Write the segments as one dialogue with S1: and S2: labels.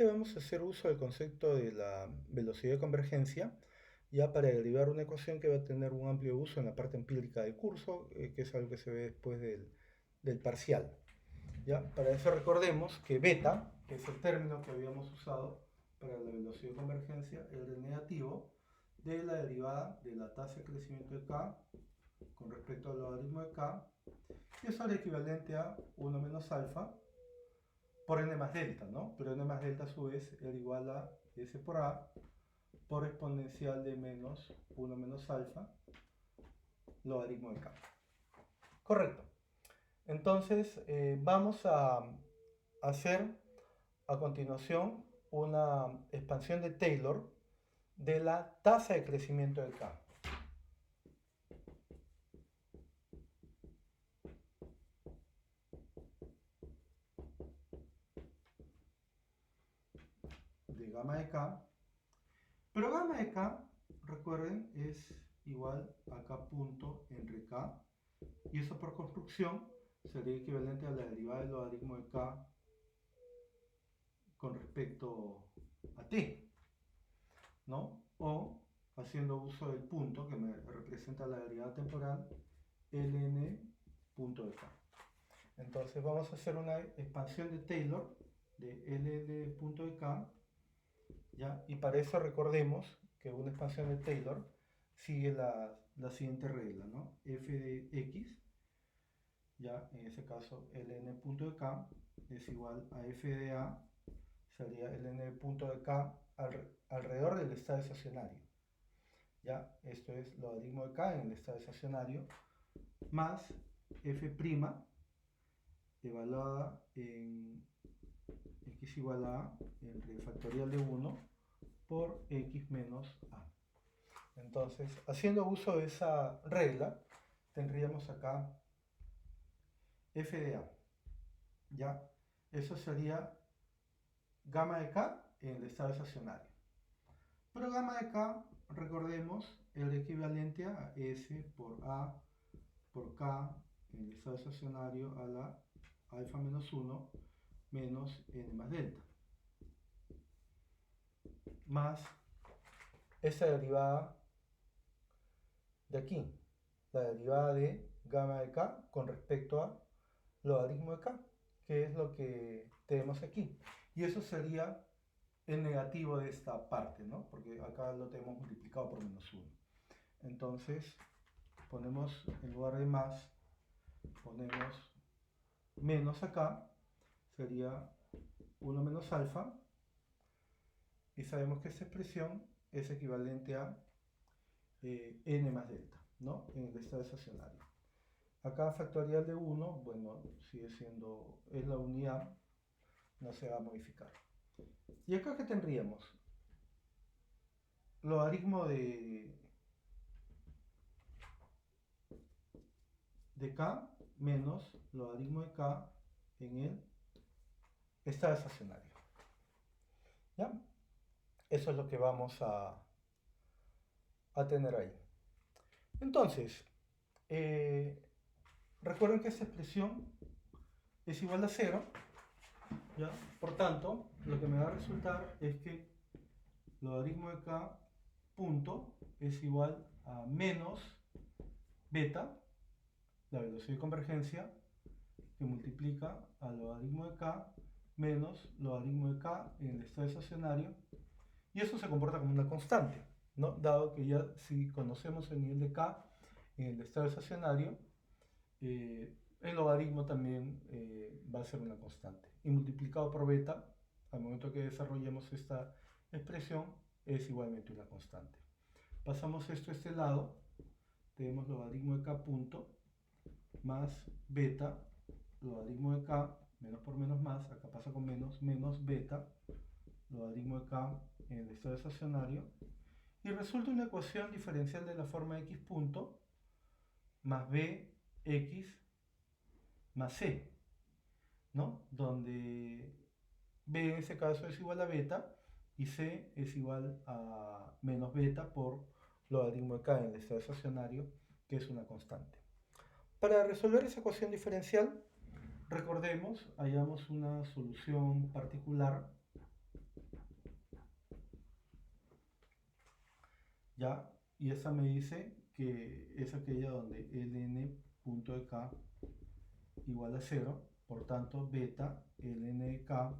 S1: Nuevamente vamos a hacer uso del concepto de la velocidad de convergencia, ya para derivar una ecuación que va a tener un amplio uso en la parte empírica del curso, que es algo que se ve después del parcial. ¿Ya? Para eso recordemos que beta, que es el término que habíamos usado para la velocidad de convergencia, es el negativo de la derivada de la tasa de crecimiento de k con respecto al logaritmo de k, y eso es equivalente a 1 menos alfa por n más delta, ¿no? Pero n más delta a su vez era igual a s por a por exponencial de menos 1 menos alfa logaritmo de k. Correcto. Entonces vamos a hacer a continuación una expansión de Taylor de la tasa de crecimiento de k. De gamma de k. Pero gamma de k, recuerden, es igual a k punto entre k. Y eso por construcción sería equivalente a la derivada del logaritmo de k con respecto a t, ¿no? O haciendo uso del punto que me representa la derivada temporal, ln punto de k. Entonces vamos a hacer una expansión de Taylor de ln punto de k, ¿ya? Y para eso recordemos que una expansión de Taylor sigue la siguiente regla, ¿no? F de x, ya en ese caso ln punto de k es igual a f de a, sería ln punto de k alrededor del estado estacionario. Ya, esto es logaritmo de k en el estado estacionario más f' evaluada en x igual a entre factorial de 1 por x menos a. Entonces, haciendo uso de esa regla, tendríamos acá f de a. ¿Ya? Eso sería gamma de k en el estado estacionario. Pero gamma de k, recordemos, es equivalente a s por a por k en el estado estacionario a la alfa menos 1 menos n más delta. Más esa derivada de aquí, la derivada de gamma de k con respecto a logaritmo de k, que es lo que tenemos aquí. Y eso sería el negativo de esta parte, ¿no? Porque acá lo tenemos multiplicado por menos 1. Entonces, ponemos en lugar de más, ponemos menos acá, sería 1 menos alfa, y sabemos que esta expresión es equivalente a n más delta, ¿no? En el estado estacionario. Acá factorial de 1, bueno, sigue siendo, es la unidad, no se va a modificar. ¿Y acá qué tendríamos? Logaritmo de k menos logaritmo de k en el estado estacionario. ¿Ya? Eso es lo que vamos a tener ahí. Entonces, recuerden que esta expresión es igual a 0, ¿ya? Por tanto, lo que me va a resultar es que logaritmo de k punto es igual a menos beta, la velocidad de convergencia, que multiplica al logaritmo de k menos logaritmo de k en el estado estacionario, y eso se comporta como una constante, ¿no? Dado que ya si conocemos el nivel de k en el estado estacionario, el logaritmo también va a ser una constante. Y multiplicado por beta, al momento que desarrollemos esta expresión, es igualmente una constante. Pasamos esto a este lado, tenemos logaritmo de k punto más beta, logaritmo de k, menos por menos más, acá pasa con menos, menos beta, logaritmo de k en el estado estacionario, y resulta una ecuación diferencial de la forma x punto más bx más c, ¿no? Donde b en ese caso es igual a beta y c es igual a menos beta por logaritmo de k en el estado estacionario, que es una constante. Para resolver esa ecuación diferencial, recordemos, hallamos una solución particular ¿ya? Y esa me dice que es aquella donde ln punto de k igual a 0, por tanto beta ln de k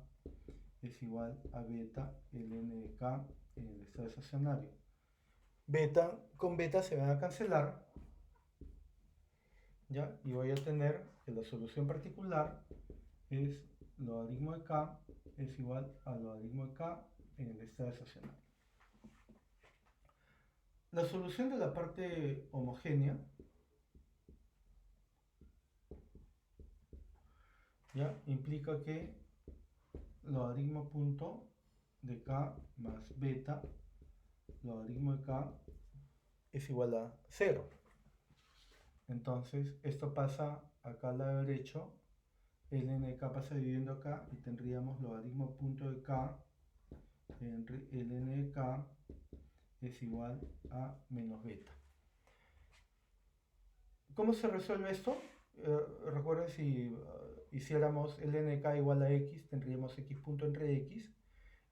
S1: es igual a beta ln de k en el estado estacionario. Beta con beta se van a cancelar, ¿ya? Y voy a tener que la solución particular es logaritmo de k es igual a logaritmo de k en el estado estacionario. La solución de la parte homogénea, ¿ya? Implica que logaritmo punto de k más beta logaritmo de k es igual a 0. Entonces esto pasa acá al lado derecho, ln de k pasa dividiendo acá y tendríamos logaritmo punto de k entre ln de k es igual a menos beta. ¿Cómo se resuelve esto? Recuerden, si hiciéramos ln de k igual a x, tendríamos x punto entre x.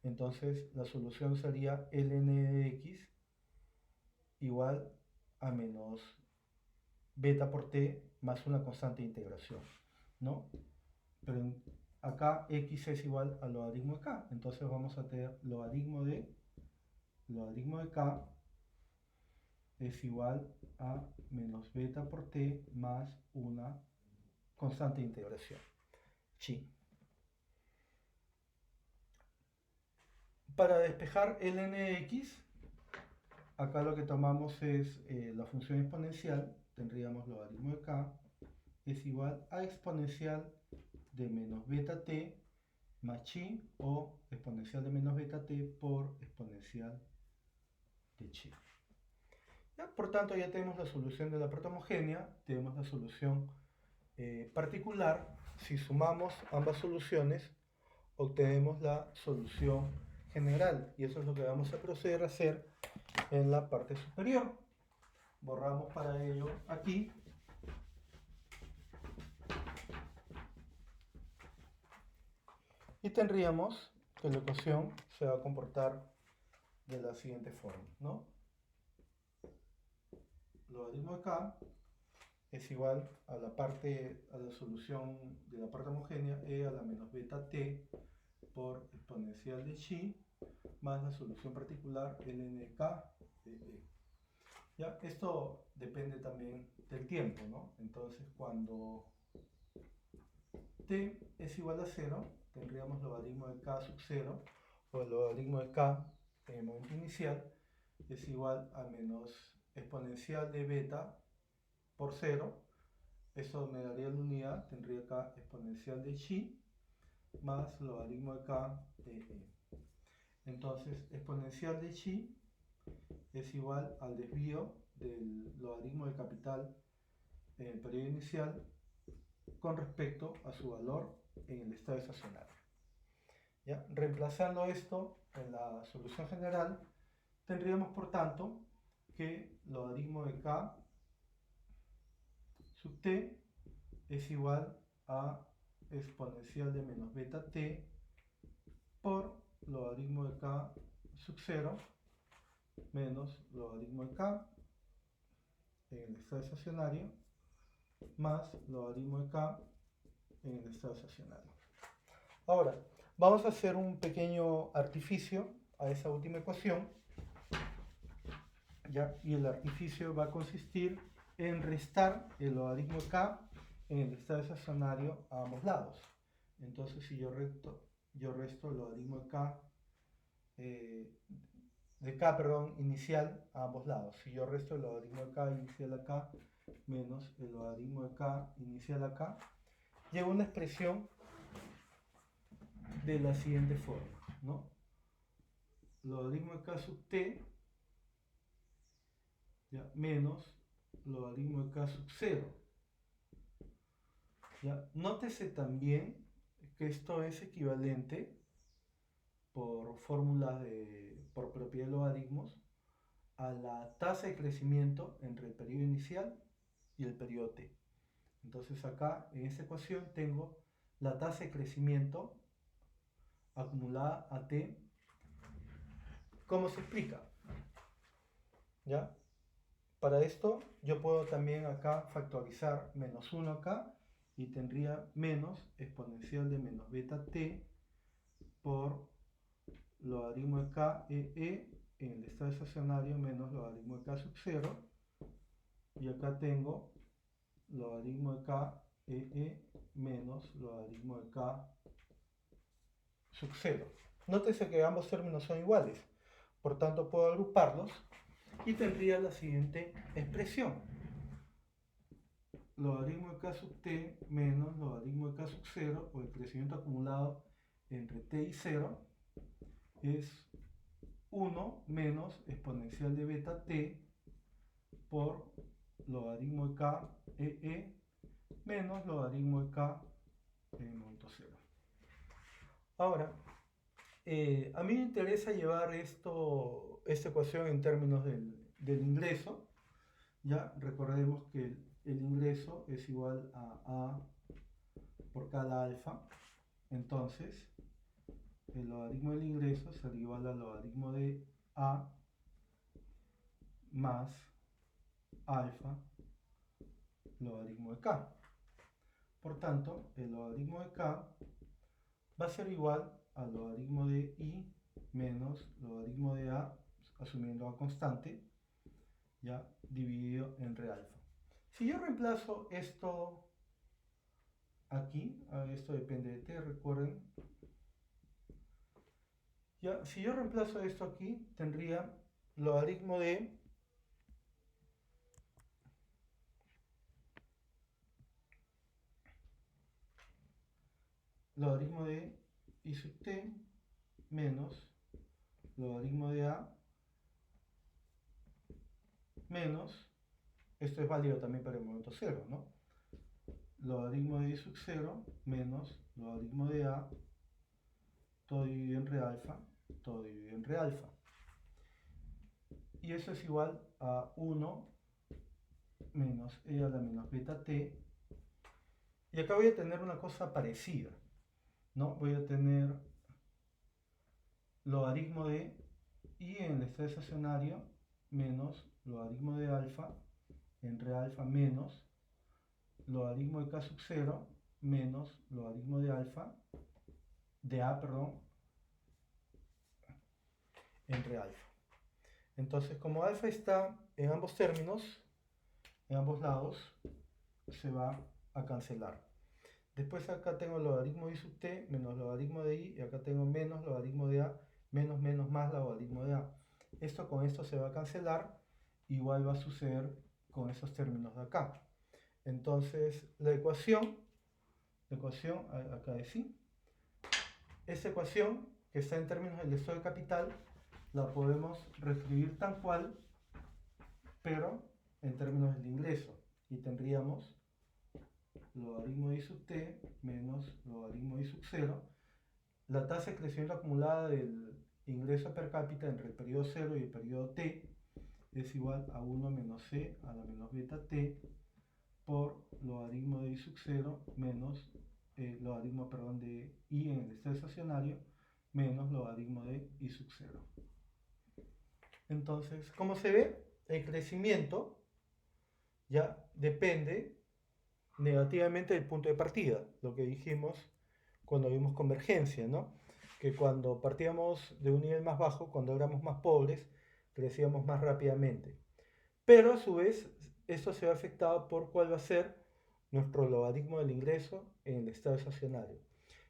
S1: Entonces la solución sería ln de x igual a menos beta por t más una constante de integración, ¿no? Pero acá x es igual a logaritmo de k, entonces vamos a tener logaritmo de k es igual a menos beta por t más una constante de integración, chi. Para despejar ln de x, acá lo que tomamos es la función exponencial, tendríamos logaritmo de k es igual a exponencial de menos beta t más chi o exponencial de menos beta t por exponencial de chi. ¿Ya? Por tanto, ya tenemos la solución de la parte homogénea, tenemos la solución particular. Si sumamos ambas soluciones, obtenemos la solución general, y eso es lo que vamos a proceder a hacer en la parte superior. Borramos para ello aquí. Y tendríamos que la ecuación se va a comportar de la siguiente forma, ¿no? Logaritmo de k es igual a la solución de la parte homogénea e a la menos beta t por exponencial de chi más la solución particular ln de k de e. ¿Ya? Esto depende también del tiempo, ¿no? Entonces cuando t es igual a 0, tendríamos logaritmo de k sub 0 o el logaritmo de k en el momento inicial es igual a menos exponencial de beta por 0. Eso me daría la unidad, tendría acá exponencial de chi más logaritmo de k de e. Entonces exponencial de chi es igual al desvío del logaritmo del capital en el periodo inicial con respecto a su valor en el estado estacionario. ¿Ya? Reemplazando esto en la solución general, tendríamos por tanto que logaritmo de k sub t es igual a exponencial de menos beta t por logaritmo de k sub 0 menos logaritmo de k en el estado estacionario más logaritmo de k en el estado estacionario. Ahora, vamos a hacer un pequeño artificio a esa última ecuación, ¿ya? Y el artificio va a consistir en restar el logaritmo de k en el estado estacionario a ambos lados. Entonces, si yo resto el logaritmo de k inicial a ambos lados. Si yo resto el logaritmo de k inicial acá menos el logaritmo de k inicial acá, llego a una expresión de la siguiente forma, ¿no? Logaritmo de k sub t, ¿ya? Menos logaritmo de k sub 0. ¿Ya? Nótese también que esto es equivalente por fórmulas por propiedad de logaritmos a la tasa de crecimiento entre el periodo inicial y el periodo t. Entonces acá en esta ecuación tengo la tasa de crecimiento acumulada a t. ¿Cómo se explica? ¿ya? Para esto yo puedo también acá factorizar menos 1 acá y tendría menos exponencial de menos beta t por logaritmo de k en el estado estacionario menos logaritmo de k sub 0, y acá tengo logaritmo de k menos logaritmo de k sub 0. Nótese que ambos términos son iguales, por tanto puedo agruparlos y tendría la siguiente expresión: logaritmo de k sub t menos logaritmo de k sub 0, o el crecimiento acumulado entre t y 0, es 1 menos exponencial de beta t por logaritmo de k menos logaritmo de k momento 0. Ahora, a mí me interesa llevar esta ecuación en términos del ingreso. Ya recordemos que el ingreso es igual a por cada alfa. Entonces, el logaritmo del ingreso sería igual al logaritmo de A más alfa logaritmo de K. Por tanto, el logaritmo de K va a ser igual al logaritmo de I menos logaritmo de A, asumiendo A constante, ya dividido entre alfa. Si yo reemplazo esto aquí, esto depende de t, recuerden. Ya, si yo reemplazo esto aquí, tendría logaritmo de I sub t menos logaritmo de A menos, esto es válido también para el momento 0, ¿no? Logaritmo de I sub 0 menos logaritmo de A, todo dividido entre alfa, todo dividido entre alfa. Y eso es igual a 1 menos e a la menos beta t. Y acá voy a tener una cosa parecida, ¿no? Voy a tener logaritmo de I en el estado estacionario menos logaritmo de alfa entre alfa menos logaritmo de k sub 0 menos logaritmo de alfa, de A, perdón, entre alfa. Entonces, como alfa está en ambos términos, en ambos lados, se va a cancelar. Después acá tengo logaritmo de I sub t menos logaritmo de I, y acá tengo menos logaritmo de A menos menos más logaritmo de A. Esto con esto se va a cancelar, igual va a suceder con esos términos de acá. Entonces la ecuación acá es sí. Esta ecuación, que está en términos del estado de capital, la podemos reescribir tal cual, pero en términos del ingreso. Y tendríamos logaritmo de I sub t menos logaritmo de I sub 0. La tasa de crecimiento acumulada del ingreso per cápita entre el periodo 0 y el periodo t es igual a 1 menos c a la menos beta t por logaritmo de I sub 0 menos logaritmo, perdón, de I en el estado estacionario menos logaritmo de I sub 0. Entonces, como se ve, el crecimiento ya depende negativamente del punto de partida, lo que dijimos cuando vimos convergencia, ¿no? Que cuando partíamos de un nivel más bajo, cuando éramos más pobres, crecíamos más rápidamente. Pero a su vez, esto se ve afectado por cuál va a ser nuestro logaritmo del ingreso en el estado estacionario.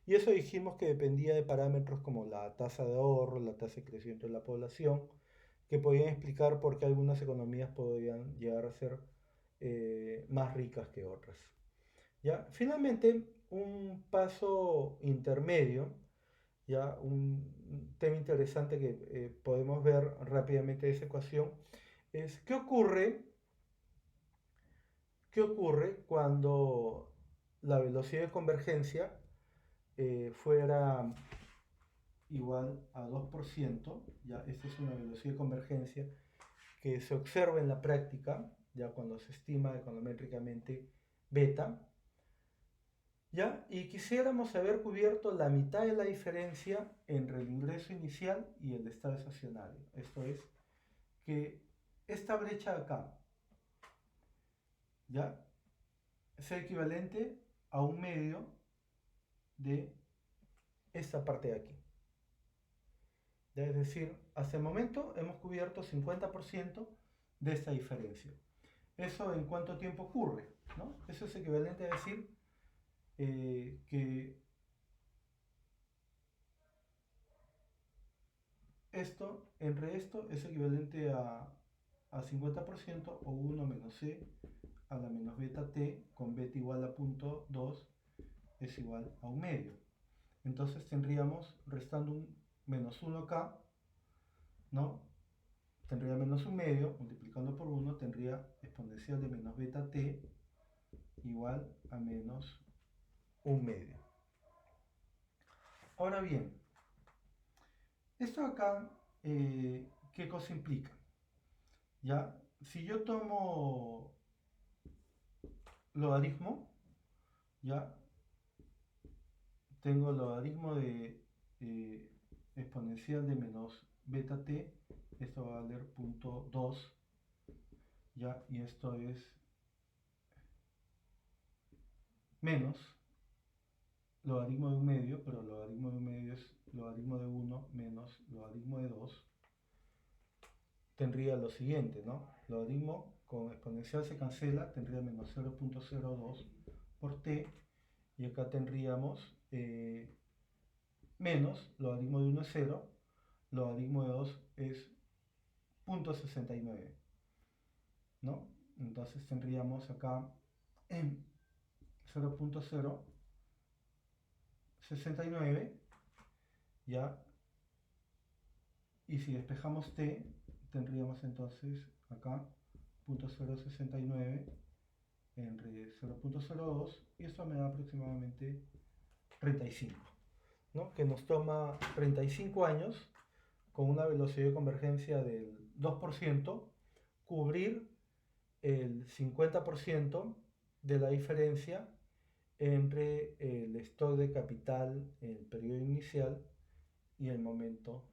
S1: Y eso dijimos que dependía de parámetros como la tasa de ahorro, la tasa de crecimiento de la población, que podían explicar por qué algunas economías podían llegar a ser más ricas que otras. ¿Ya? Finalmente, un paso intermedio, ¿ya? Un tema interesante que podemos ver rápidamente de esa ecuación es qué ocurre cuando la velocidad de convergencia fuera igual a 2%. ¿Ya? Esta es una velocidad de convergencia que se observa en la práctica, ya cuando se estima econométricamente beta. ¿Ya? Y quisiéramos haber cubierto la mitad de la diferencia entre el ingreso inicial y el estado estacionario. Esto es, que esta brecha de acá, ¿ya? Es equivalente a un medio de esta parte de aquí. ¿Ya? Es decir, hasta el momento hemos cubierto 50% de esta diferencia. ¿Eso en cuánto tiempo ocurre? ¿No? Eso es equivalente a decir que entre esto es equivalente a 50% o 1 menos c a la menos beta t con beta igual a 0.2 es igual a un medio. Entonces tendríamos, restando un menos 1 acá, ¿no? Tendría menos un medio, multiplicando por 1, tendría exponencial de menos beta t igual a menos un medio. Ahora bien, esto acá, ¿qué cosa implica? ¿Ya? Si yo tomo logaritmo, ¿ya? Tengo logaritmo de exponencial de menos beta t, esto va a valer 0.2, ¿ya? Y esto es menos logaritmo de un medio, pero logaritmo de un medio es logaritmo de 1 menos logaritmo de 2, tendría lo siguiente, ¿no? Logaritmo con exponencial se cancela, tendría menos 0.02 por t, y acá tendríamos menos logaritmo de 1 es 0, logaritmo de 2 es 0.69, ¿no? Entonces tendríamos acá en 0.069, ¿ya? Y si despejamos t, tendríamos entonces acá 0.069 entre 0.02, y esto me da aproximadamente 35, ¿no? Que nos toma 35 años con una velocidad de convergencia del 2%, cubrir el 50% de la diferencia entre el stock de capital en el periodo inicial y el momento